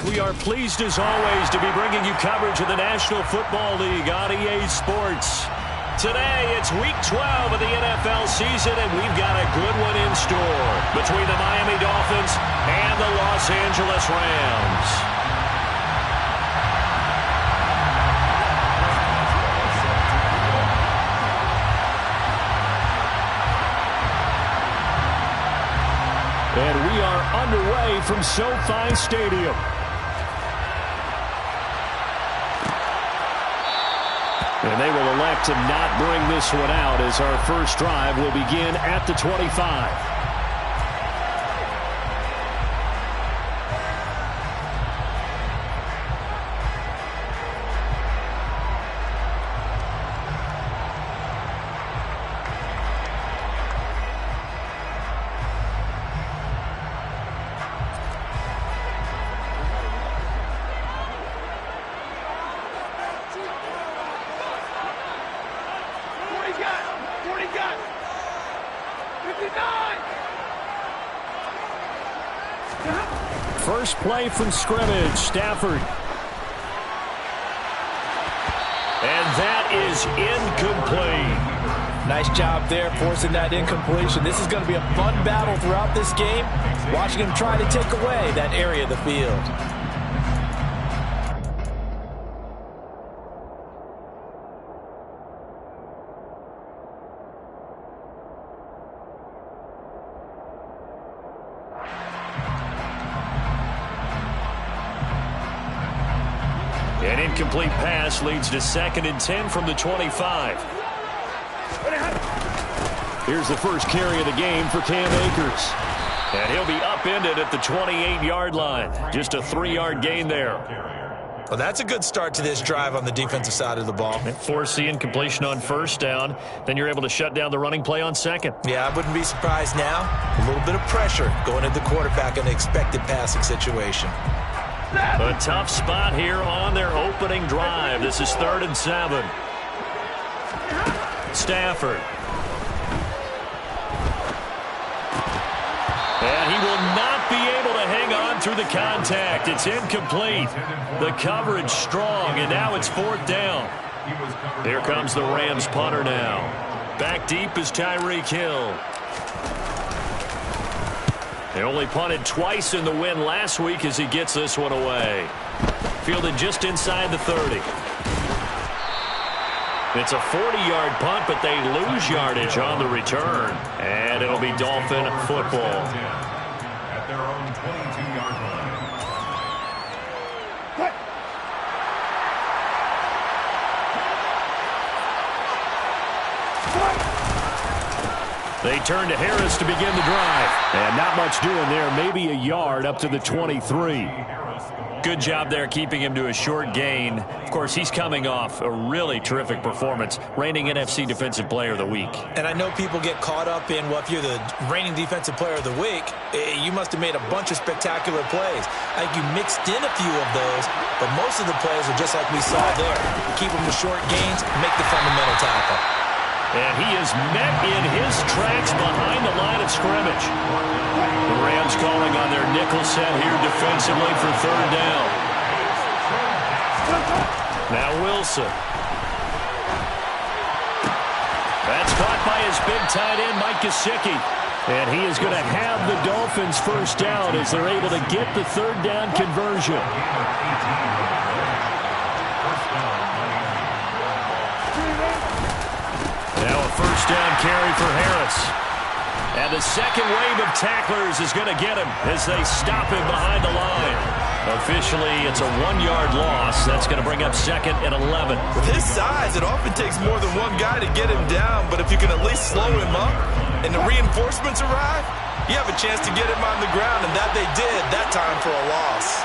We are pleased as always to be bringing you coverage of the National Football League on EA Sports. Today, it's Week 12 of the NFL season, and we've got a good one in store between the Miami Dolphins and the Los Angeles Rams. And we are underway from SoFi Stadium. And they will elect to not bring this one out as our first drive will begin at the 25. First play from scrimmage, Stafford. And that is incomplete. Nice job there, forcing that incompletion. This is going to be a fun battle throughout this game, watching him try to take away that area of the field. An incomplete pass leads to 2nd and 10 from the 25. Here's the first carry of the game for Cam Akers. And he'll be upended at the 28-yard line. Just a 3-yard gain there. Well, that's a good start to this drive on the defensive side of the ball. Force the incompletion on first down. Then you're able to shut down the running play on second. Yeah, I wouldn't be surprised now. A little bit of pressure going into the quarterback in the expected passing situation. A tough spot here on their opening drive. This is 3rd and 7. Stafford. And he will not be able to hang on through the contact. It's incomplete. The coverage strong, and now it's 4th down. Here comes the Rams punter now. Back deep is Tyreek Hill. They only punted twice in the win last week as he gets this one away. Fielded just inside the 30. It's a 40-yard punt, but they lose yardage on the return. And it'll be Dolphin football. At their own 22-yard line. They turn to Harris to begin the drive. And not much doing there. Maybe a yard up to the 23. Good job there keeping him to a short gain. Of course, he's coming off a really terrific performance, reigning NFC Defensive Player of the Week. And I know people get caught up in, well, if you're the reigning Defensive Player of the Week, you must have made a bunch of spectacular plays. I think you mixed in a few of those, but most of the plays are just like we saw there. Keep them to short gains, make the fundamental tackle. And he is met in his tracks behind the line of scrimmage. The Rams calling on their nickel set here defensively for 3rd down. Now Wilson. That's caught by his big tight end, Mike Gesicki. And he is going to have the Dolphins first down as they're able to get the 3rd down conversion. Now a first down carry for Harris. And the second wave of tacklers is going to get him as they stop him behind the line. Officially, it's a 1-yard loss. That's going to bring up 2nd and 11. With his size, it often takes more than one guy to get him down, but if you can at least slow him up and the reinforcements arrive, you have a chance to get him on the ground, and that they did that time for a loss.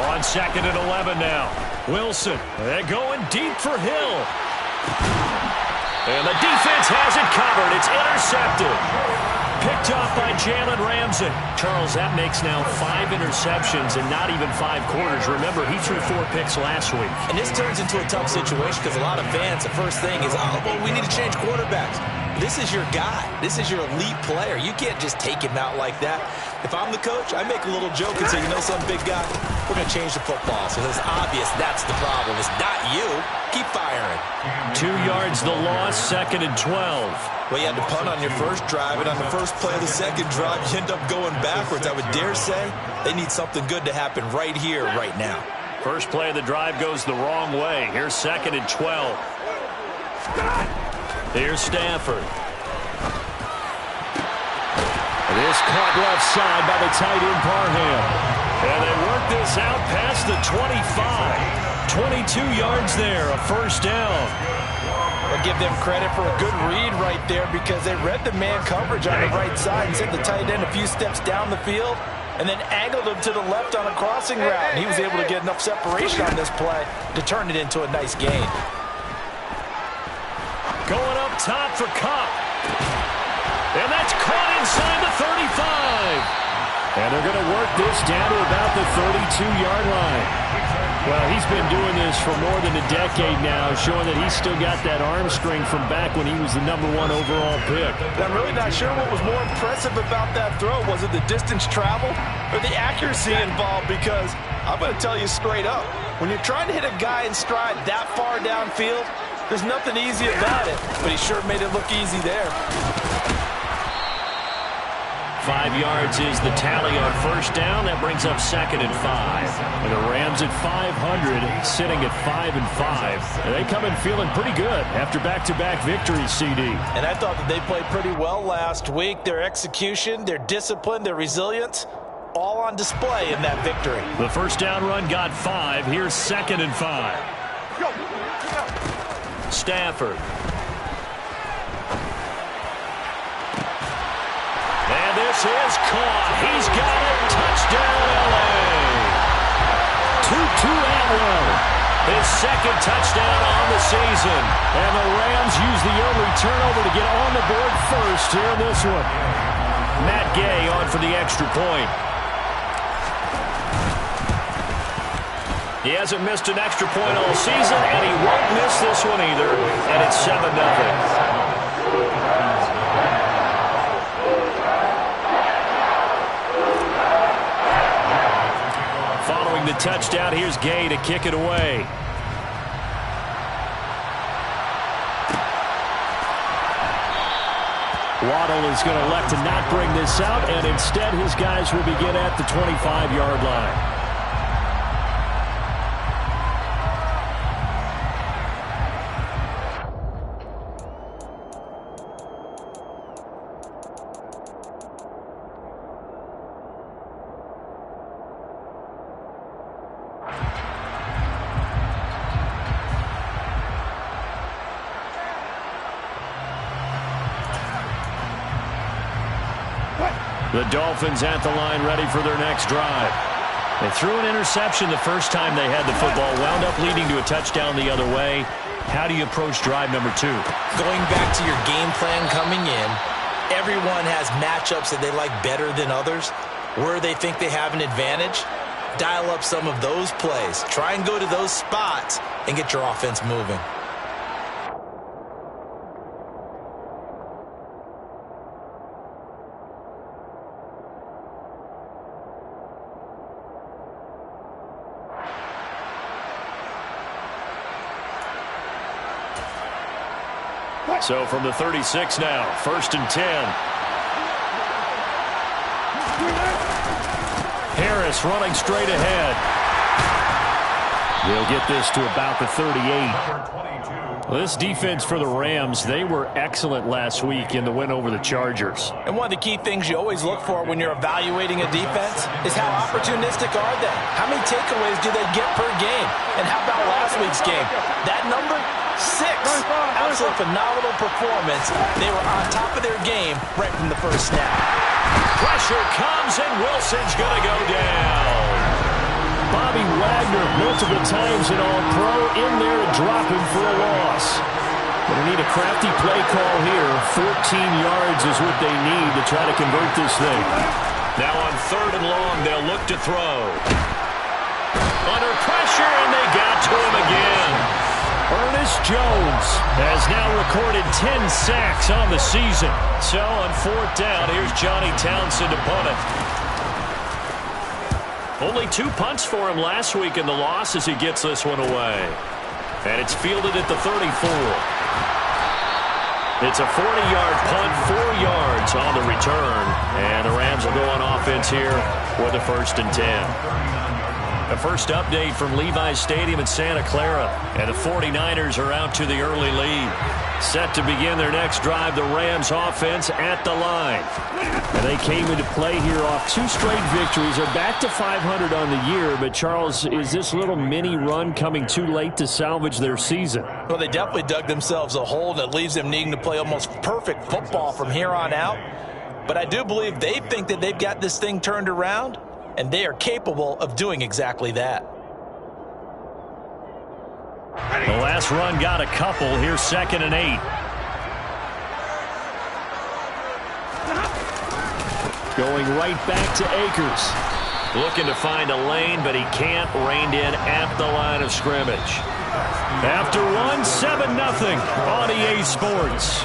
On 2nd and 11 now. Wilson, they're going deep for Hill. And the defense has it covered. It's intercepted. Picked off by Jalen Ramsey. Charles, that makes now 5 interceptions in not even 5 quarters. Remember, he threw 4 picks last week. And this turns into a tough situation because a lot of fans, the first thing is, oh, well, we need to change quarterbacks. This is your guy. This is your elite player. You can't just take him out like that. If I'm the coach, I make a little joke and say, you know some big guy, we're going to change the football. So it's obvious that's the problem. It's not you. Keep firing. 2 yards the loss, 2nd and 12. Well, you had to punt on your first drive, and on the first play of the second drive, you end up going backwards. I would dare say they need something good to happen right here, right now. First play of the drive goes the wrong way. Here's 2nd and 12. Here's Stafford. This caught left side by the tight end Parham. And they work this out past the 25. 22 yards there, a first down. I'll give them credit for a good read right there because they read the man coverage on the right side and sent the tight end a few steps down the field and then angled him to the left on a crossing route. And he was able to get enough separation on this play to turn it into a nice gain. Going up top for Cup. And that's caught inside the 35. And they're going to work this down to about the 32-yard line. Well, he's been doing this for more than a decade now, showing that he's still got that arm strength from back when he was the #1 overall pick. I'm really not sure what was more impressive about that throw. Was it the distance traveled or the accuracy involved? Because I'm going to tell you straight up, when you're trying to hit a guy in stride that far downfield, there's nothing easy about it. But he sure made it look easy there. 5 yards is the tally on first down. That brings up 2nd and 5. And the Rams at 500, sitting at 5 and 5. And they come in feeling pretty good after back-to-back victories, CD. And I thought that they played pretty well last week. Their execution, their discipline, their resilience, all on display in that victory. The first down run got 5. Here's 2nd and 5. Stafford. And this is caught. He's got it. Touchdown, L.A. Tutu Atwell. His 2nd touchdown on the season. And the Rams use the early turnover to get on the board first here in this one. Matt Gay on for the extra point. He hasn't missed an extra point all season, and he won't miss this one either. And it's 7-0. Following the touchdown, here's Gay to kick it away. Waddle is going to elect to not bring this out, and instead his guys will begin at the 25-yard line. The Dolphins at the line, ready for their next drive. They threw an interception the first time they had the football, wound up leading to a touchdown the other way. How do you approach drive number 2? Going back to your game plan coming in, everyone has matchups that they like better than others. Where they think they have an advantage, dial up some of those plays. Try and go to those spots and get your offense moving. So from the 36 now, 1st and 10. Harris running straight ahead. They'll get this to about the 38. Well, this defense for the Rams, they were excellent last week in the win over the Chargers. And one of the key things you always look for when you're evaluating a defense is how opportunistic are they? How many takeaways do they get per game? And how about last week's game? That number? 6. Absolutely phenomenal performance. They were on top of their game right from the first snap. Pressure comes, and Wilson's going to go down. Bobby Wagner, multiple times an All-Pro, in there and dropping for a loss. They need a crafty play call here. 14 yards is what they need to try to convert this thing. Now on 3rd and long, they'll look to throw. Under pressure, and they got to him again. Ernest Jones has now recorded 10 sacks on the season. So on 4th down, here's Johnny Townsend to punt it. Only 2 punts for him last week in the loss as he gets this one away. And it's fielded at the 34. It's a 40-yard punt, 4 yards on the return. And the Rams will go on offense here with a 1st and 10. The first update from Levi's Stadium in Santa Clara. And the 49ers are out to the early lead. Set to begin their next drive, the Rams offense at the line. And they came into play here off 2 straight victories. They're back to 500 on the year. But, Charles, is this little mini run coming too late to salvage their season? Well, they definitely dug themselves a hole that leaves them needing to play almost perfect football from here on out. But I do believe they think that they've got this thing turned around, and they are capable of doing exactly that. The last run got a couple. Here's 2nd and 8. Going right back to Akers. Looking to find a lane, but he can't. Reined in at the line of scrimmage. After one, 7-0 on EA Sports.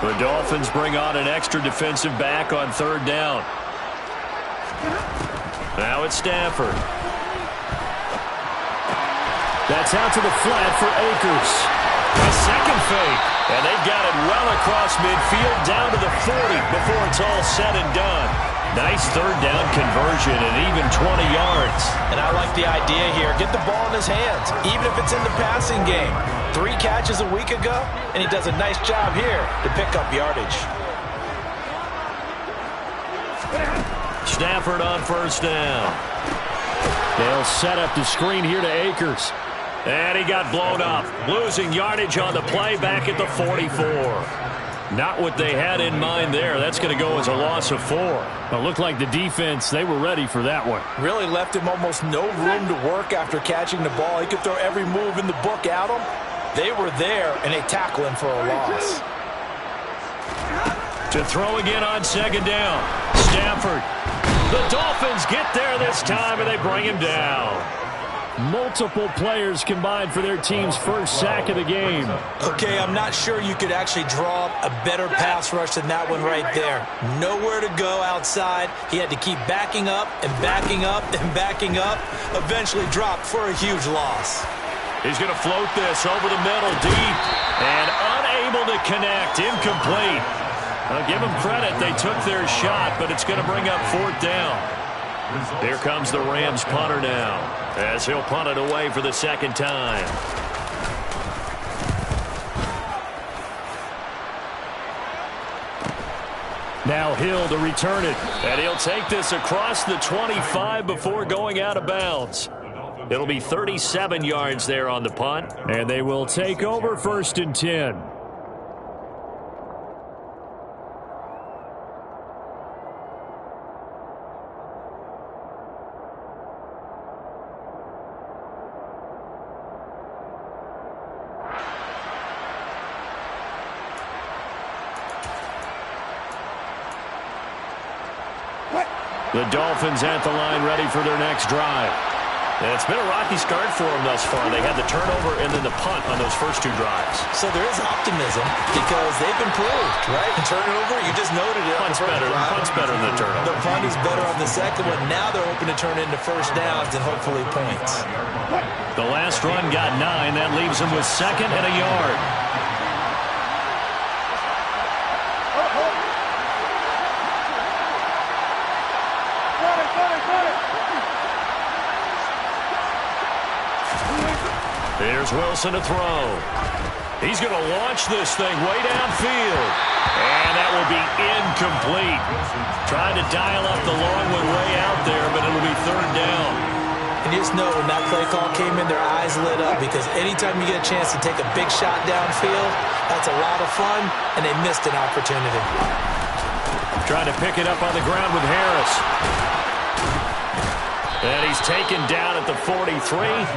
The Dolphins bring on an extra defensive back on 3rd down. Now it's Stafford. That's out to the flat for Akers. A second fake. And they've got it well across midfield down to the 40 before it's all said and done. Nice 3rd down conversion and even 20 yards. And I like the idea here. Get the ball in his hands, even if it's in the passing game. 3 catches a week ago, and he does a nice job here to pick up yardage. Stafford on 1st down. They'll set up the screen here to Akers. And he got blown up. Losing yardage on the play back at the 44. Not what they had in mind there. That's going to go as a loss of 4. It looked like the defense, they were ready for that one. Really left him almost no room to work after catching the ball. He could throw every move in the book at him. They were there, and they tackle him for a loss. To throw again on 2nd down. Stafford. The Dolphins get there this time, and they bring him down. Multiple players combined for their team's first sack of the game. Okay, I'm not sure you could actually draw up a better pass rush than that one right there. Nowhere to go outside. He had to keep backing up and backing up and backing up. Eventually dropped for a huge loss. He's going to float this over the middle deep and unable to connect. Incomplete. I'll give them credit. They took their shot, but it's going to bring up 4th down. Here comes the Rams punter now, as he'll punt it away for the 2nd time. Now Hill to return it, and he'll take this across the 25 before going out of bounds. It'll be 37 yards there on the punt, and they will take over 1st and 10. The Dolphins at the line ready for their next drive. And it's been a rocky start for them thus far. They had the turnover and then the punt on those first 2 drives. So there is optimism because they've improved, right? And turnover, you just noted it. Punt's better than the turnover. The punt is better on the second one. Now they're hoping to turn into 1st downs and hopefully points. The last run got 9. That leaves them with 2nd and a yard. Here's Wilson to throw. He's going to launch this thing way downfield. And that will be incomplete. Trying to dial up the long one way out there, but it'll be 3rd down. And And you just know when that play call came in, their eyes lit up, because anytime you get a chance to take a big shot downfield, that's a lot of fun, and they missed an opportunity. Trying to pick it up on the ground with Harris. And he's taken down at the 43,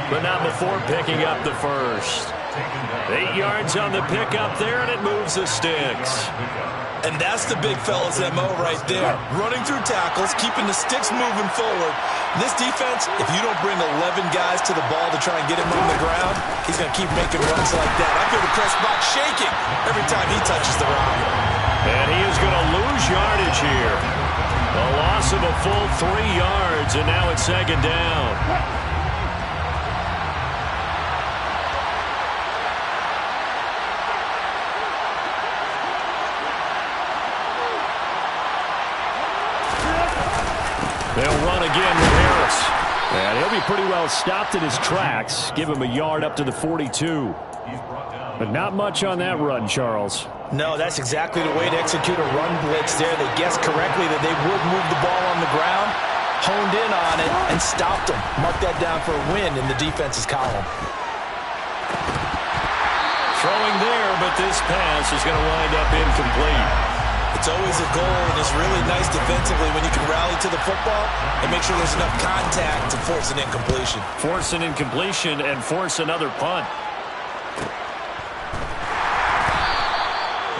but not before picking up the first. 8 yards on the pickup there, and it moves the sticks. And that's the big fella's MO right there. Running through tackles, keeping the sticks moving forward. This defense, if you don't bring 11 guys to the ball to try and get him on the ground, he's going to keep making runs like that. I feel the press box shaking every time he touches the rock. And he is going to lose yardage here. A loss of a full 3 yards, and now it's second down. They'll run again with Harris. And he'll be pretty well stopped in his tracks. Give him a yard up to the 42. But not much on that run, Charles. No, that's exactly the way to execute a run blitz there. They guessed correctly that they would move the ball on the ground, honed in on it, and stopped them. Mark that down for a win in the defense's column. Throwing there, but this pass is going to wind up incomplete. It's always a goal, and it's really nice defensively when you can rally to the football and make sure there's enough contact to force an incompletion. Force an incompletion and force another punt.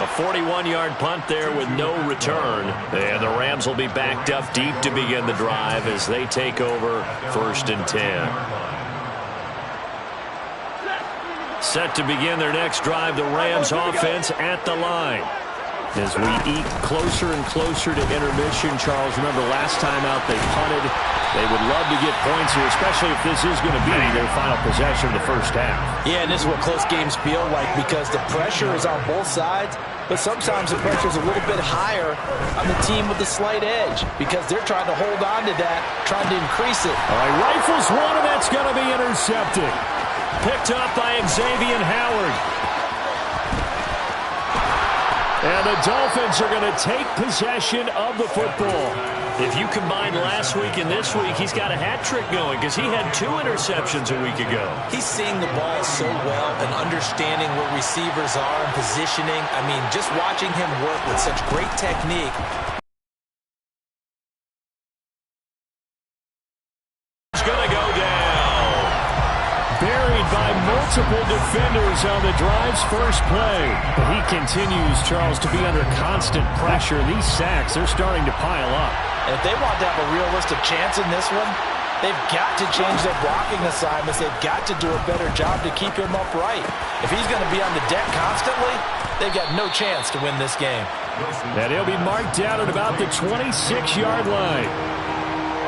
A 41-yard punt there with no return. And the Rams will be backed up deep to begin the drive as they take over 1st and 10. Set to begin their next drive, the Rams offense at the line. As we eat closer and closer to intermission, Charles, remember last time out they punted. They would love to get points here, especially if this is going to be their final possession of the first half. Yeah, and this is what close games feel like, because the pressure is on both sides, but sometimes the pressure is a little bit higher on the team with the slight edge, because they're trying to hold on to that, trying to increase it. All right, rifles one, and that's going to be intercepted. Picked up by Xavier Howard. And the Dolphins are going to take possession of the football. If you combine last week and this week, he's got a hat trick going because he had 2 interceptions a week ago. He's seeing the ball so well and understanding where receivers are and positioning. I mean, just watching him work with such great technique. He's going to go down. Buried by multiple defenders on the drive's first play. But he continues, Charles, to be under constant pressure. These sacks, they're starting to pile up. And if they want to have a realistic chance in this one, they've got to change their blocking assignments. They've got to do a better job to keep him upright. If he's going to be on the deck constantly, they've got no chance to win this game. And he'll be marked down at about the 26-yard line.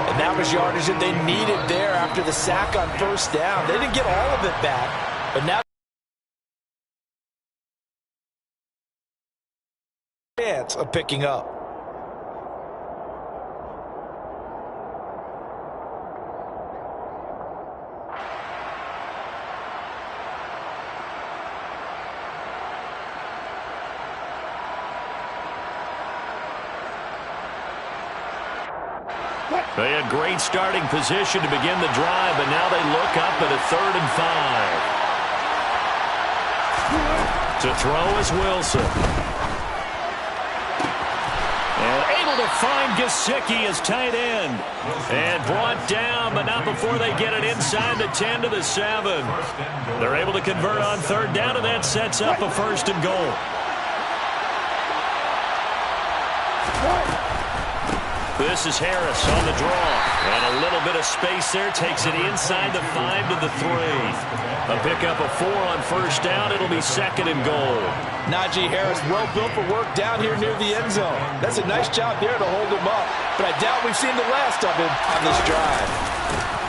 And that was yardage that they needed there after the sack on first down. They didn't get all of it back, but now chance of picking up. They had great starting position to begin the drive, but now they look up at a 3rd and 5. To throw is Wilson. And able to find Gesicki as tight end. And brought down, but not before they get it inside the 10 to the 7. They're able to convert on 3rd down, and that sets up a 1st and goal. This is Harris on the draw. And a little bit of space there. Takes it inside the 5 to the 3. A pickup of 4 on 1st down. It'll be 2nd and goal. Najee Harris, well built for work down here near the end zone. That's a nice job there to hold him up. But I doubt we've seen the last of him on this drive.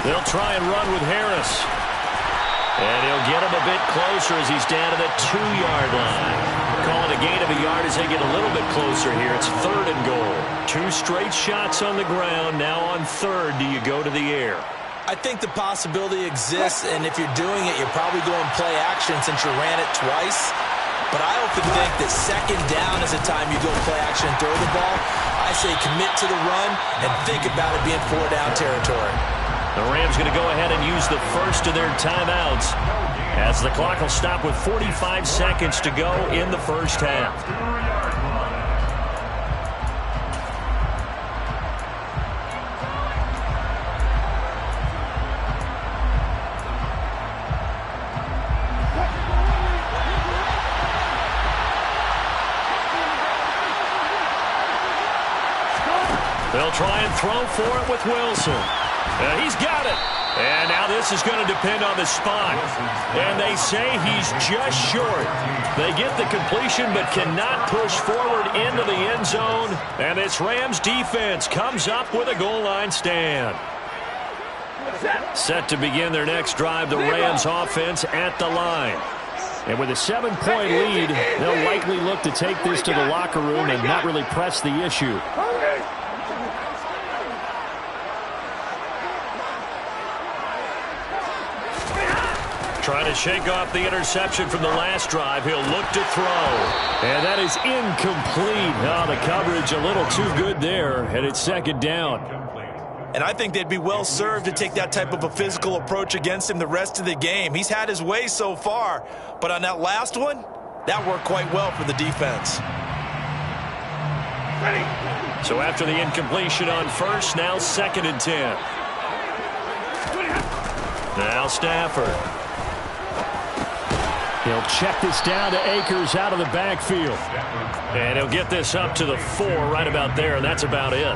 They'll try and run with Harris. And he'll get him a bit closer as he's down to the 2-yard line. Calling a gain of a yard as they get a little bit closer here. It's 3rd and goal. 2 straight shots on the ground. Now on 3rd, do you go to the air? I think the possibility exists, and if you're doing it, you're probably going play action since you ran it twice. But I often think that 2nd down is the time you go play action and throw the ball. I say commit to the run and think about it being 4-down territory. The Rams going to go ahead and use the first of their timeouts as the clock will stop with 45 seconds to go in the first half. They'll try and throw for it with Wilson. He's got it. And now this is going to depend on the spot. And they say he's just short. They get the completion but cannot push forward into the end zone. And this Rams defense comes up with a goal line stand. Set to begin their next drive, the Rams offense at the line. And with a 7-point lead, they'll likely look to take this to the locker room and not really press the issue. Trying to shake off the interception from the last drive. He'll look to throw. And that is incomplete. Oh, the coverage a little too good there, and it's second down. And I think they'd be well served to take that type of a physical approach against him the rest of the game. He's had his way so far, but on that last one, that worked quite well for the defense. So after the incompletion on first, now 2nd and 10. Now Stafford. He'll check this down to Akers out of the backfield. And he'll get this up to the 4 right about there, and that's about it.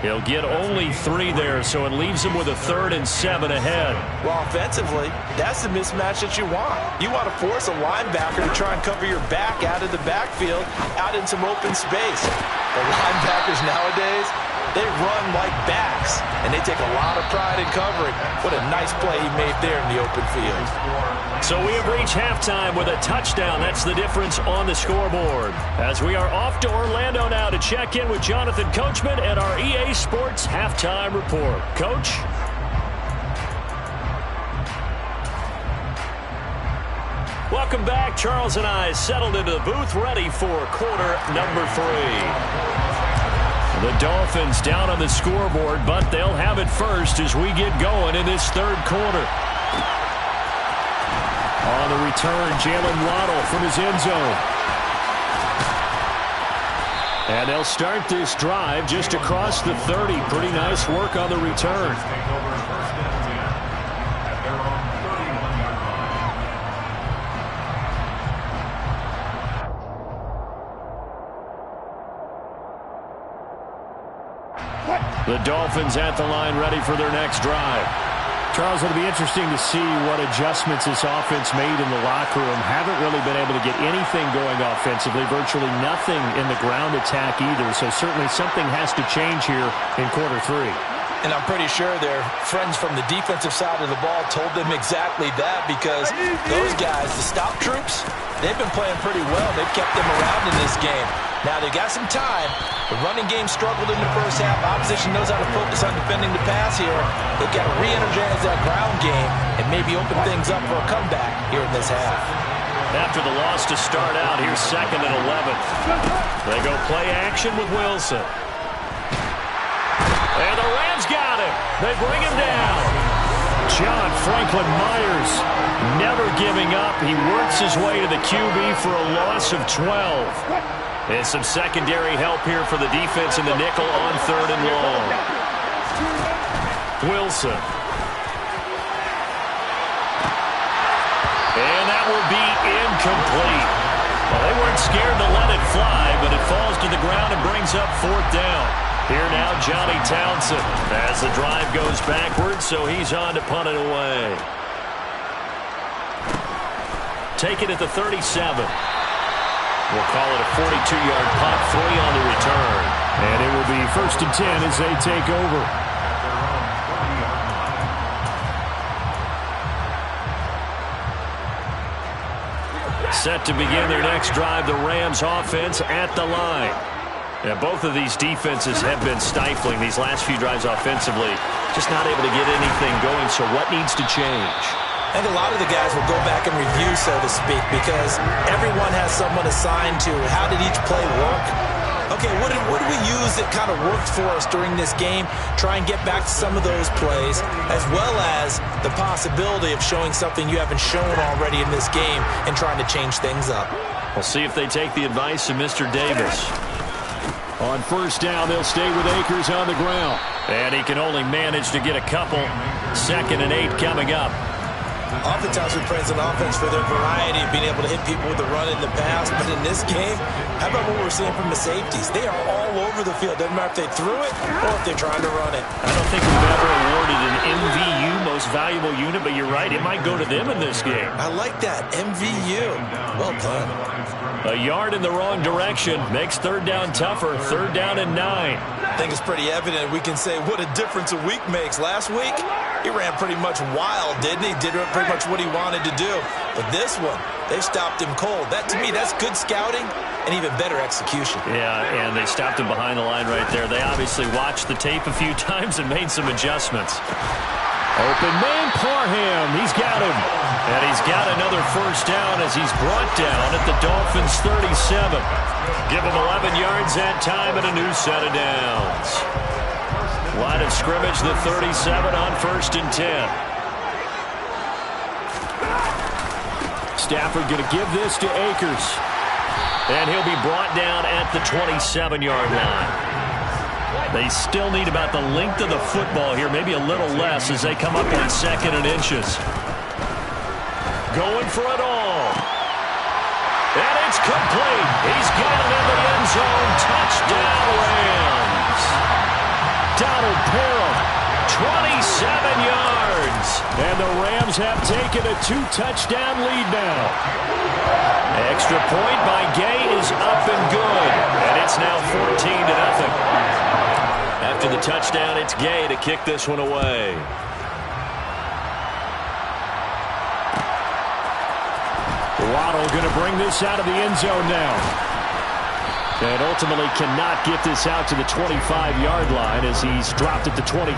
He'll get only 3 there, so it leaves him with a 3rd and 7 ahead. Well, offensively, that's the mismatch that you want. You want to force a linebacker to try and cover your back out of the backfield, out in some open space. The linebackers nowadays, they run like backs, and they take a lot of pride in covering. What a nice play he made there in the open field. So we have reached halftime with a touchdown. That's the difference on the scoreboard. As we are off to Orlando now to check in with Jonathan Coachman and our EA Sports Halftime Report. Coach? Welcome back. Charles and I settled into the booth, ready for quarter number 3. The Dolphins down on the scoreboard, but they'll have it first as we get going in this third quarter. On the return, Jalen Waddle from his end zone. And they'll start this drive just across the 30. Pretty nice work on the return. The Dolphins at the line ready for their next drive. Charles, it'll be interesting to see what adjustments this offense made in the locker room. Haven't really been able to get anything going offensively, virtually nothing in the ground attack either. So certainly something has to change here in quarter 3. And I'm pretty sure their friends from the defensive side of the ball told them exactly that, because those guys, the stop troops, they've been playing pretty well. They've kept them around in this game. Now they got some time. The running game struggled in the first half. Opposition knows how to focus on defending the pass here. They've got to re-energize that ground game and maybe open things up for a comeback here in this half. After the loss to start out, here's 2nd and 11. They go play action with Wilson. And the Rams got him. They bring him down. John Franklin Myers never giving up. He works his way to the QB for a loss of 12. And some secondary help here for the defense in the nickel on 3rd and long. Wilson. And that will be incomplete. Well, they weren't scared to let it fly, but it falls to the ground and brings up 4th down. Here now, Johnny Townsend as the drive goes backwards, so he's on to punt it away. Take it at the 37. We'll call it a 42-yard punt, 3 on the return. And it will be 1st and 10 as they take over. Set to begin their next drive, the Rams offense at the line. Yeah, both of these defenses have been stifling these last few drives offensively. Just not able to get anything going, so what needs to change? I think a lot of the guys will go back and review, so to speak, because everyone has someone assigned to how did each play work. Okay, what did we use that kind of worked for us during this game? Try and get back to some of those plays, as well as the possibility of showing something you haven't shown already in this game and trying to change things up. We'll see if they take the advice of Mr. Davis. On first down, they'll stay with Akers on the ground. And he can only manage to get a couple. 2nd and 8 coming up. Oftentimes we praise an offense for their variety of being able to hit people with the run in the pass. But in this game, how about what we're seeing from the safeties? They are all over the field. Doesn't matter if they threw it or if they're trying to run it. I don't think we've ever awarded an MVU, most valuable unit, but you're right, it might go to them in this game. I like that, MVU. Well done. A yard in the wrong direction makes 3rd down tougher. 3rd down and 9. I think it's pretty evident. We can say what a difference a week makes. Last week, he ran pretty much wild, didn't he? Did pretty much what he wanted to do. But this one, they stopped him cold. That, to me, that's good scouting and even better execution. Yeah, and they stopped him behind the line right there. They obviously watched the tape a few times and made some adjustments. Open man, Parham. He's got him. And he's got another first down as he's brought down at the Dolphins' 37. Give him 11 yards that time and a new set of downs. Line of scrimmage, the 37 on 1st and 10. Stafford going to give this to Akers. And he'll be brought down at the 27-yard line. They still need about the length of the football here, maybe a little less as they come up on 2nd and inches. Going for it all. And it's complete. He's got it in the end zone. Touchdown, Rams. Donald Parham, 27 yards. And the Rams have taken a 2-touchdown lead now. Extra point by Gay is up and good. And it's now 14-0. After the touchdown, it's Gay to kick this one away. Waddle going to bring this out of the end zone now. And ultimately cannot get this out to the 25-yard line as he's dropped at the 23.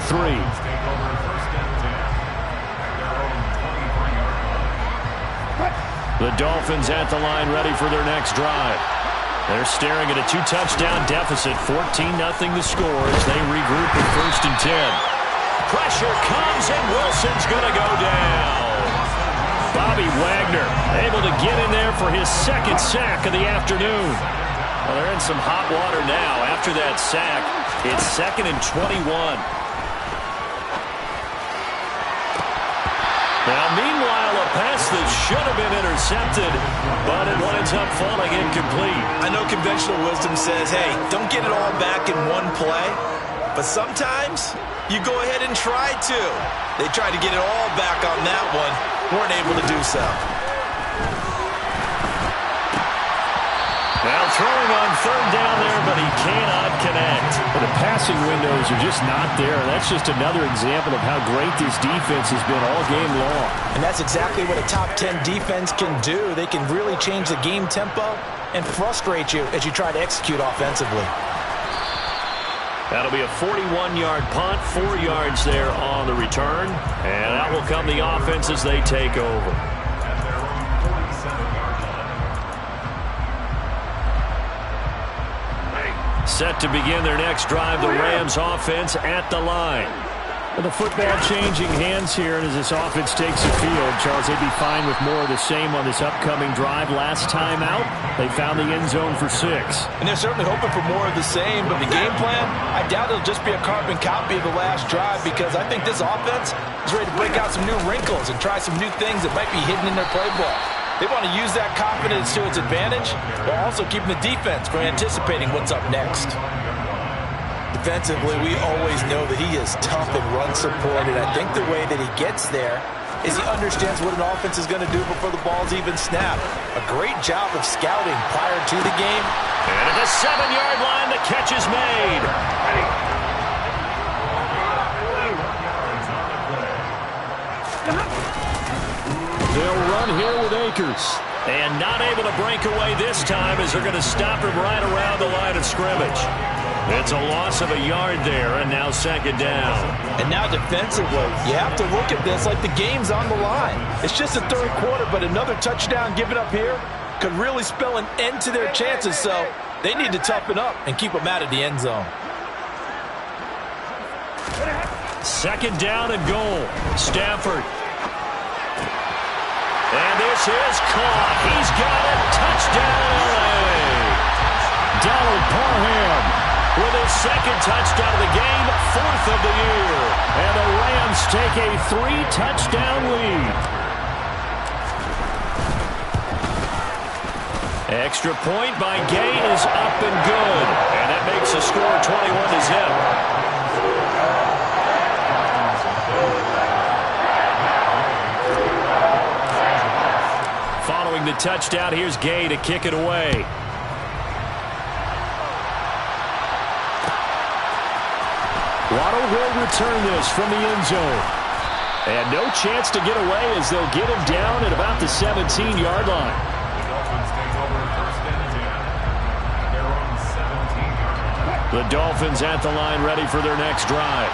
The Dolphins at the line ready for their next drive. They're staring at a 2-touchdown deficit, 14-0 the score as they regroup at 1st and 10. Pressure comes and Wilson's going to go down. Bobby Wagner able to get in there for his 2nd sack of the afternoon. Well, they're in some hot water now. After that sack, it's 2nd and 21. Now, meanwhile, a pass that should have been intercepted, but it winds up falling incomplete. I know conventional wisdom says, hey, don't get it all back in one play, but sometimes you go ahead and try to. They tried to get it all back on that one, weren't able to do so. Now throwing on 3rd down there, but he cannot connect. Well, the passing windows are just not there. That's just another example of how great this defense has been all game long. And that's exactly what a top 10 defense can do. They can really change the game tempo and frustrate you as you try to execute offensively. That'll be a 41-yard punt, 4 yards there on the return. And out will come the offense as they take over. Set to begin their next drive, the Rams offense at the line. Well, the football changing hands here, and as this offense takes the field, Charles, they'd be fine with more of the same on this upcoming drive. Last time out, they found the end zone for 6. And they're certainly hoping for more of the same, but the game plan, I doubt it'll just be a carbon copy of the last drive because I think this offense is ready to break out some new wrinkles and try some new things that might be hidden in their playbook. They want to use that confidence to its advantage while also keeping the defense from anticipating what's up next. Defensively, we always know that he is tough and run support, and I think the way that he gets there is he understands what an offense is going to do before the ball's even snapped. A great job of scouting prior to the game. And at the 7-yard line, the catch is made. They'll run here with Akers. And not able to break away this time as they're going to stop him right around the line of scrimmage. It's a loss of a yard there, and now 2nd down. And now defensively, you have to look at this like the game's on the line. It's just the 3rd quarter, but another touchdown given up here could really spell an end to their chances. So They need to toughen up and keep them out of the end zone. Second down and goal. Stafford. And this is caught. He's got it. Touchdown, LA. Donald Parham with his second touchdown of the game, fourth of the year. And the Rams take a 3-touchdown lead. Extra point by Gay is up and good. And that makes the score 21-0. Following the touchdown, here's Gay to kick it away. Waddle will return this from the end zone. And no chance to get away as they'll get him down at about the 17-yard line. The Dolphins at the line ready for their next drive.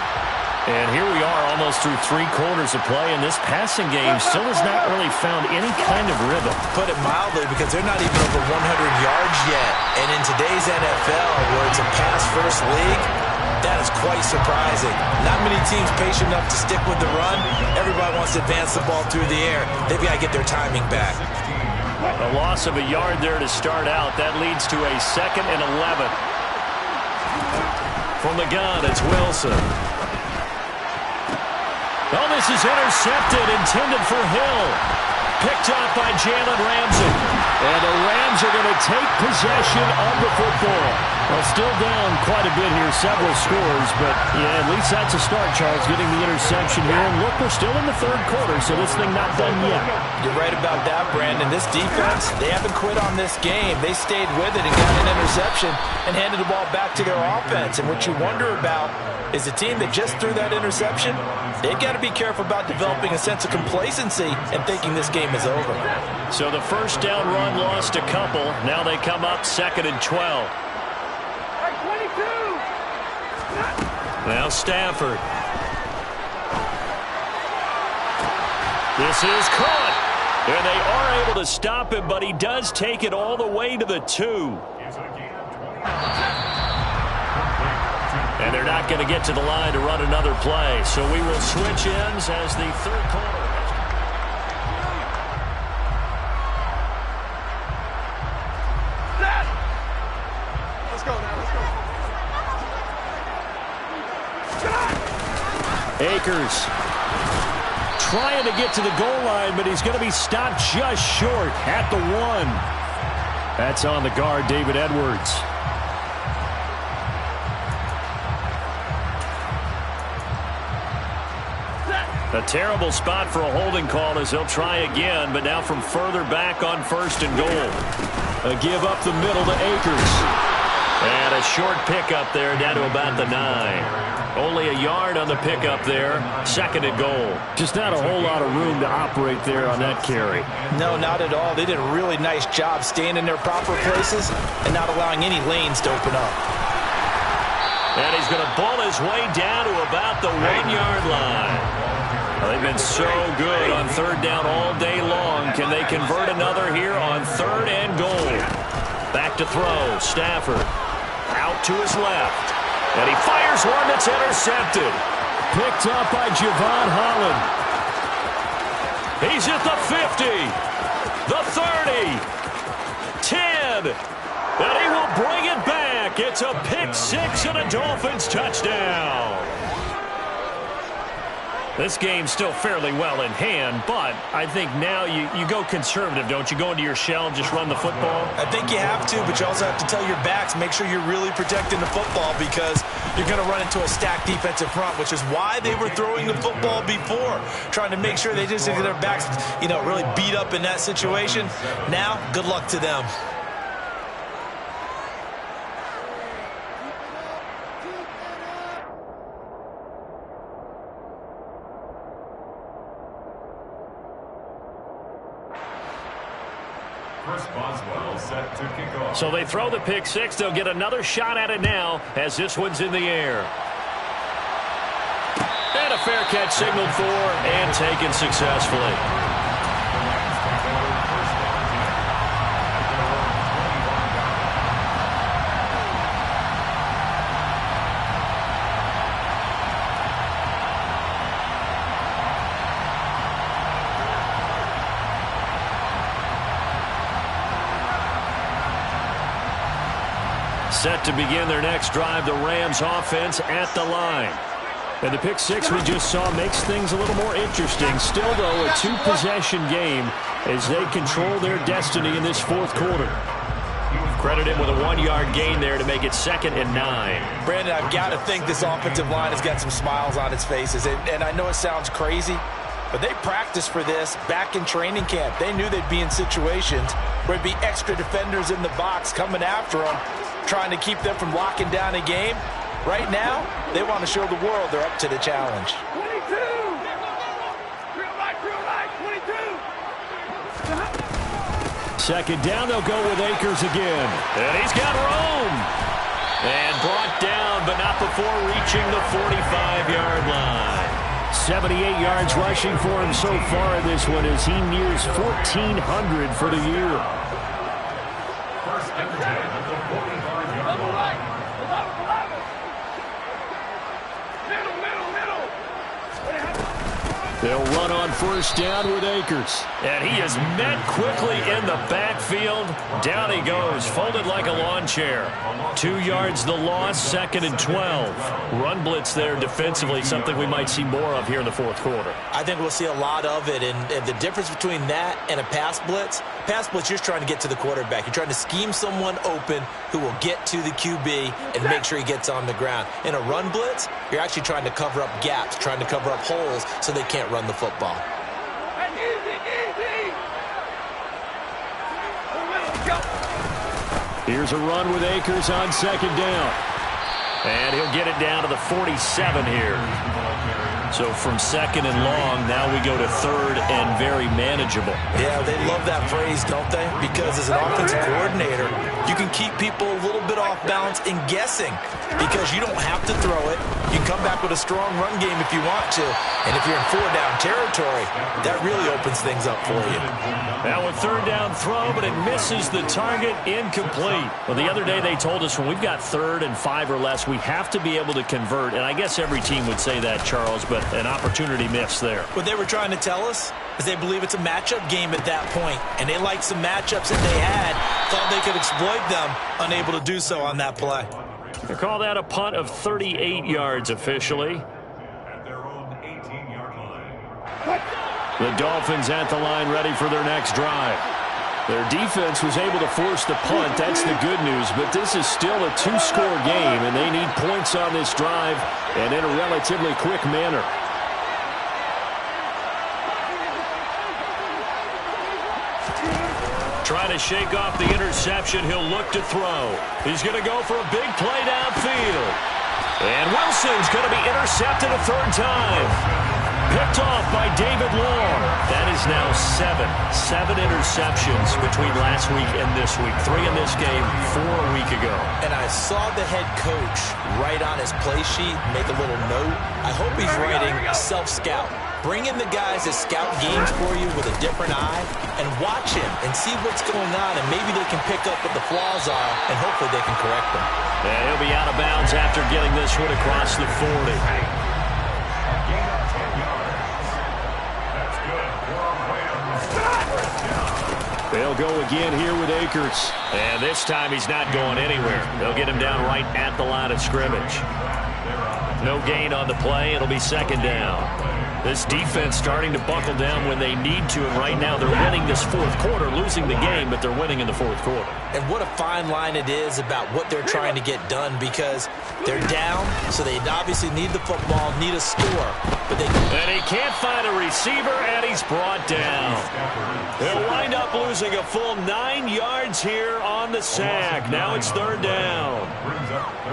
And here we are almost through 3 quarters of play, and this passing game still has not really found any kind of rhythm. Put it mildly, because they're not even over 100 yards yet. And in today's NFL, where it's a pass-first league, that is quite surprising. Not many teams patient enough to stick with the run. Everybody wants to advance the ball through the air. They've got to get their timing back. A loss of a yard there to start out. That leads to a 2nd and 11. From the gun, it's Wilson. Oh, this is intercepted, intended for Hill. Picked up by Jalen Ramsey. And the Rams are going to take possession of the football. Well, still down quite a bit here, several scores, but yeah, at least that's a start, Charles, getting the interception here. And look, we're still in the 3rd quarter, so this thing not done yet. You're right about that, Brandon. This defense, they haven't quit on this game. They stayed with it and got an interception and handed the ball back to their offense. And what you wonder about is a team that just threw that interception, they've got to be careful about developing a sense of complacency and thinking this game is over. So the first down run lost a couple. Now they come up 2nd and 12. Now Stafford. This is caught. And they are able to stop him, but he does take it all the way to the 2. And they're not going to get to the line to run another play. So we will switch ends as the 3rd quarter. Let's go now. Let's go. Akers trying to get to the goal line, but he's going to be stopped just short at the 1. That's on the guard, David Edwards. A terrible spot for a holding call as they'll try again, but now from further back on 1st and goal. A give up the middle to Akers. And a short pickup there down to about the 9. Only a yard on the pickup there. 2nd and goal. Just not a whole lot of room to operate there on that carry. No, not at all. They did a really nice job staying in their proper places and not allowing any lanes to open up. And he's going to ball his way down to about the 1-yard line. Well, they've been so good on 3rd down all day long. Can they convert another here on 3rd and goal? Back to throw. Stafford out to his left. And he fires one that's intercepted. Picked up by Javon Holland. He's at the 50. The 30. 10. And he will bring it back. It's a pick 6 and a Dolphins touchdown. This game's still fairly well in hand, but I think now you go conservative, don't you? Go into your shell and just run the football? I think you have to, but you also have to tell your backs, make sure you're really protecting the football because you're going to run into a stacked defensive front, which is why they were throwing the football before, trying to make sure they just get their backs, really beat up in that situation. Now, good luck to them. So they throw the pick 6. They'll get another shot at it now as this one's in the air. And a fair catch signaled for and taken successfully. Set to begin their next drive, the Rams offense at the line. And the pick six we just saw makes things a little more interesting. Still, though, a two-possession game as they control their destiny in this fourth quarter. Credit him with a 1-yard gain there to make it 2nd and 9. Brandon, I've got to think this offensive line has got some smiles on its faces. And I know it sounds crazy, but they practiced for this back in training camp. They knew they'd be in situations where there'd be extra defenders in the box coming after them, trying to keep them from locking down a game. Right now, they want to show the world they're up to the challenge. 22! Real right, 22! 2nd down, they'll go with Akers again. And he's got room. And brought down, but not before reaching the 45-yard line. 78 yards rushing for him so far in this one as he nears 1,400 for the year. They'll run on 1st down with Akers. And he is met quickly in the backfield. Down he goes, folded like a lawn chair. 2 yards the loss, 2nd and 12. Run blitz there defensively, something we might see more of here in the fourth quarter. I think we'll see a lot of it. And the difference between that and a pass blitz, you're just trying to get to the quarterback. You're trying to scheme someone open who will get to the QB and make sure he gets on the ground. In a run blitz, you're actually trying to cover up gaps, trying to cover up holes so they can't run the football. Here's a run with Akers on 2nd down. And he'll get it down to the 47 here. So from 2nd and long, now we go to 3rd and very manageable. Yeah, they love that phrase, don't they? Because as an offensive coordinator, you can keep people a little bit off balance in guessing because you don't have to throw it. You can come back with a strong run game if you want to. And if you're in 4-down territory, that really opens things up for you. Now a 3rd down throw, but it misses the target, incomplete. Well, the other day they told us when we've got 3rd and 5 or less, we have to be able to convert. And I guess every team would say that, Charles, but an opportunity missed there. What they were trying to tell us is they believe it's a matchup game at that point, and they liked some matchups that they had, thought they could exploit them, unable to do so on that play. They call that a punt of 38 yards officially. The Dolphins at the line ready for their next drive. Their defense was able to force the punt. That's the good news. But this is still a 2-score game, and they need points on this drive and in a relatively quick manner. Trying to shake off the interception. He'll look to throw. He's going to go for a big play downfield. And Wilson's going to be intercepted a 3rd time. Picked off by David Long. That is now 7 interceptions between last week and this week. 3 in this game, 4 a week ago. And I saw the head coach write on his play sheet, make a little note. I hope he's writing self-scout. Bring in the guys that scout games for you with a different eye and watch him and see what's going on, and maybe they can pick up what the flaws are, and hopefully they can correct them. And he'll be out of bounds after getting this one across the 40. They'll go again here with Akers. And this time he's not going anywhere. They'll get him down right at the line of scrimmage. No gain on the play. It'll be 2nd down. This defense starting to buckle down when they need to, and right now they're winning this fourth quarter, losing the game, but they're winning in the fourth quarter. And what a fine line it is about what they're trying to get done, because they're down, so they obviously need the football, need a score. But and he can't find a receiver, and he's brought down. They'll wind up losing a full 9 yards here on the sack. Now it's 3rd down.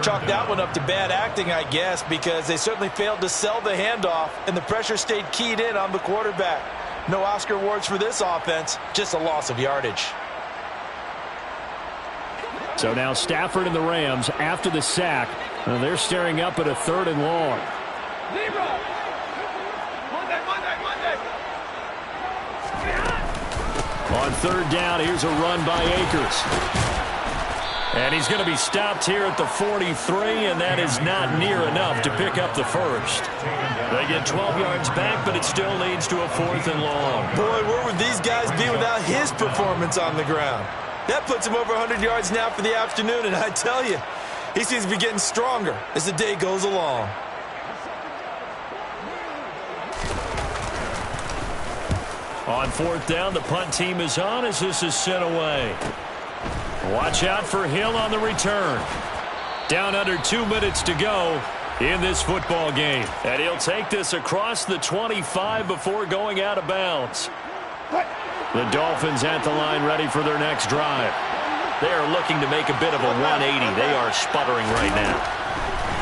Chalk that one up to bad acting, I guess, because they certainly failed to sell the handoff, and the pressure stayed keyed in on the quarterback. No Oscar awards for this offense, just a loss of yardage. So now Stafford and the Rams, after the sack, they're staring up at a 3rd and long. On 3rd down, here's a run by Akers. And he's going to be stopped here at the 43, and that is not near enough to pick up the first. They get 12 yards back, but it still leads to a 4th and long. Boy, where would these guys be without his performance on the ground? That puts him over 100 yards now for the afternoon, and I tell you, he seems to be getting stronger as the day goes along. On fourth down, the punt team is on as this is sent away. Watch out for Hill on the return. Down under 2 minutes to go in this football game. And he'll take this across the 25 before going out of bounds. The Dolphins at the line ready for their next drive. They are looking to make a bit of a 180. They are sputtering right now.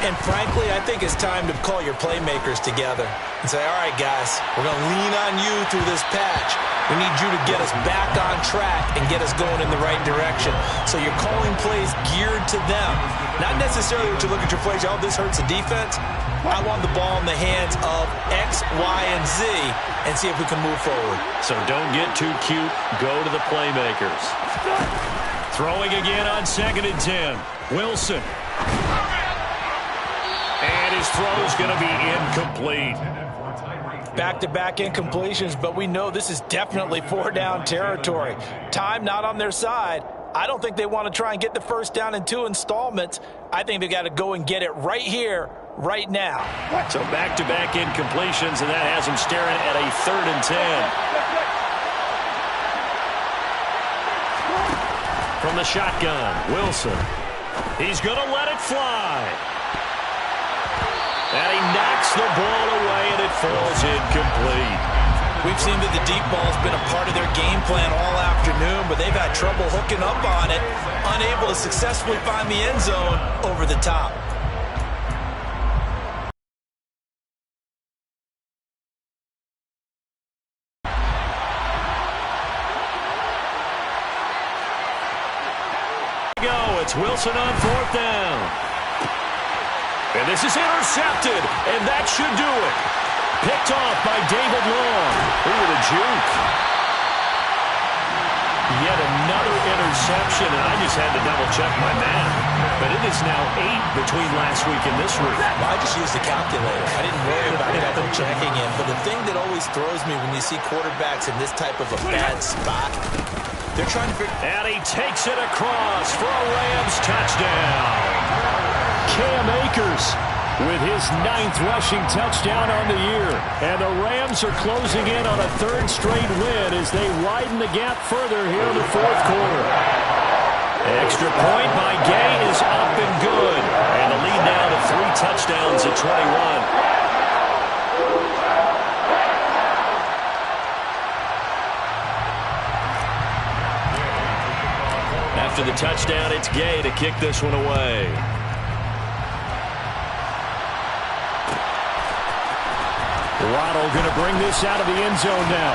And frankly, I think it's time to call your playmakers together and say, all right, guys, we're going to lean on you through this patch. We need you to get us back on track and get us going in the right direction. So you're calling plays geared to them. Not necessarily what you look at your plays, oh, this hurts the defense. I want the ball in the hands of X, Y, and Z and see if we can move forward. So don't get too cute. Go to the playmakers. Throwing again on 2nd and 10. Wilson. And his throw is going to be incomplete. Back-to-back incompletions, but we know this is definitely 4-down territory. Time not on their side. I don't think they want to try and get the first down in 2 installments. I think they got to go and get it right here, right now. So back-to-back incompletions, and that has them staring at a 3rd and 10. From the shotgun, Wilson. He's going to let it fly. And he knocks the ball away, and it falls incomplete. We've seen that the deep ball's been a part of their game plan all afternoon, but they've had trouble hooking up on it, unable to successfully find the end zone over the top. It's Wilson on 4th down. And this is intercepted, and that should do it. Picked off by David Long. Ooh, the juke. Yet another interception, and I just had to double-check my math. But it is now 8 between last week and this week. Well, I just used the calculator. I didn't worry about double-checking it. But the thing that always throws me when you see quarterbacks in this type of a bad spot, they're trying to figure... And he takes it across for a Rams touchdown. Cam Akers with his 9th rushing touchdown on the year. And the Rams are closing in on a 3rd straight win as they widen the gap further here in the 4th quarter. Extra point by Gay is up and good. And the lead now to 3 touchdowns at 21. After the touchdown, it's Gay to kick this one away. Waddle going to bring this out of the end zone now.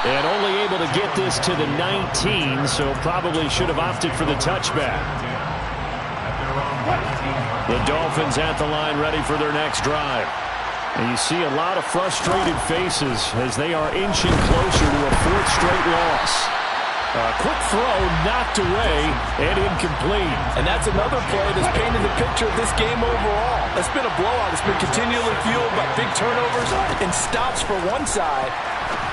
And only able to get this to the 19, so probably should have opted for the touchback. The Dolphins at the line ready for their next drive. And you see a lot of frustrated faces as they are inching closer to a 4th straight loss. A quick throw knocked away and incomplete. And that's another play that's painted the picture of this game overall. It's been a blowout. It's been continually fueled by big turnovers and stops for one side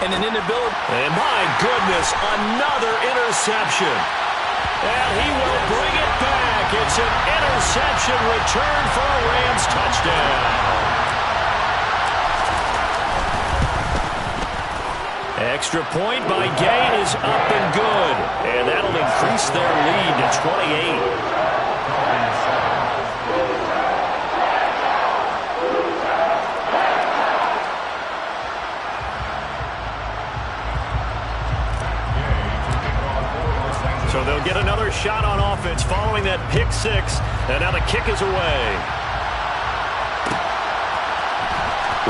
and an inability. And my goodness, another interception. And he will bring it back. It's an interception return for a Rams touchdown. Extra point by Gay is up and good. And that'll increase their lead to 28. So they'll get another shot on offense following that pick 6. And now the kick is away.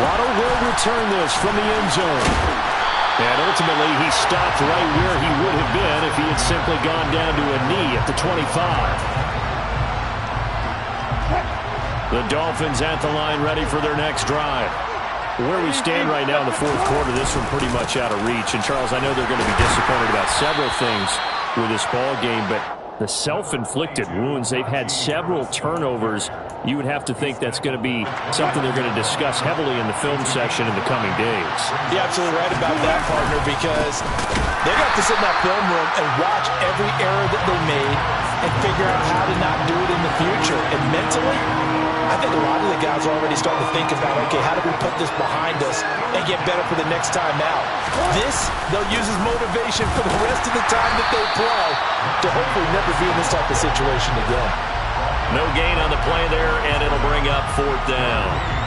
Waddle will return this from the end zone. And ultimately, he stopped right where he would have been if he had simply gone down to a knee at the 25. The Dolphins at the line ready for their next drive. Where we stand right now in the 4th quarter, this one pretty much out of reach. And, Charles, I know they're going to be disappointed about several things with this ball game, but the self-inflicted wounds, they've had several turnovers. You would have to think that's going to be something they're going to discuss heavily in the film session in the coming days. You're absolutely right about that, partner, because They got to sit in that film room and watch every error that they made and figure out how to not do it in the future. And mentally, I think a lot of the guys are already starting to think about, okay, how do we put this behind us and get better for the next time out? This, they'll use as motivation for the rest of the time that they play to hopefully never be in this type of situation again. No gain on the play there, and it'll bring up 4th down.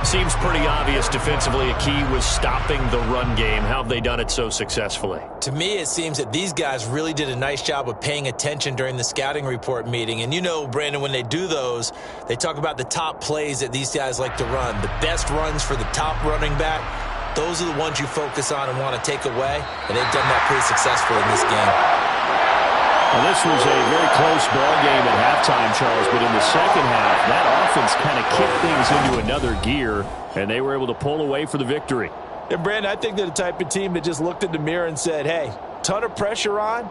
Seems pretty obvious defensively a key was stopping the run game. How have they done it so successfully? To me, it seems that these guys really did a nice job of paying attention during the scouting report meeting. And you know, Brandon, when they do those, they talk about the top plays that these guys like to run. The best runs for the top running back, those are the ones you focus on and want to take away. And they've done that pretty successfully in this game. Well, this was a very close ball game at halftime, Charles, but in the second half, that offense kind of kicked things into another gear, and they were able to pull away for the victory. And, Brandon, I think they're the type of team that just looked in the mirror and said, hey, ton of pressure on,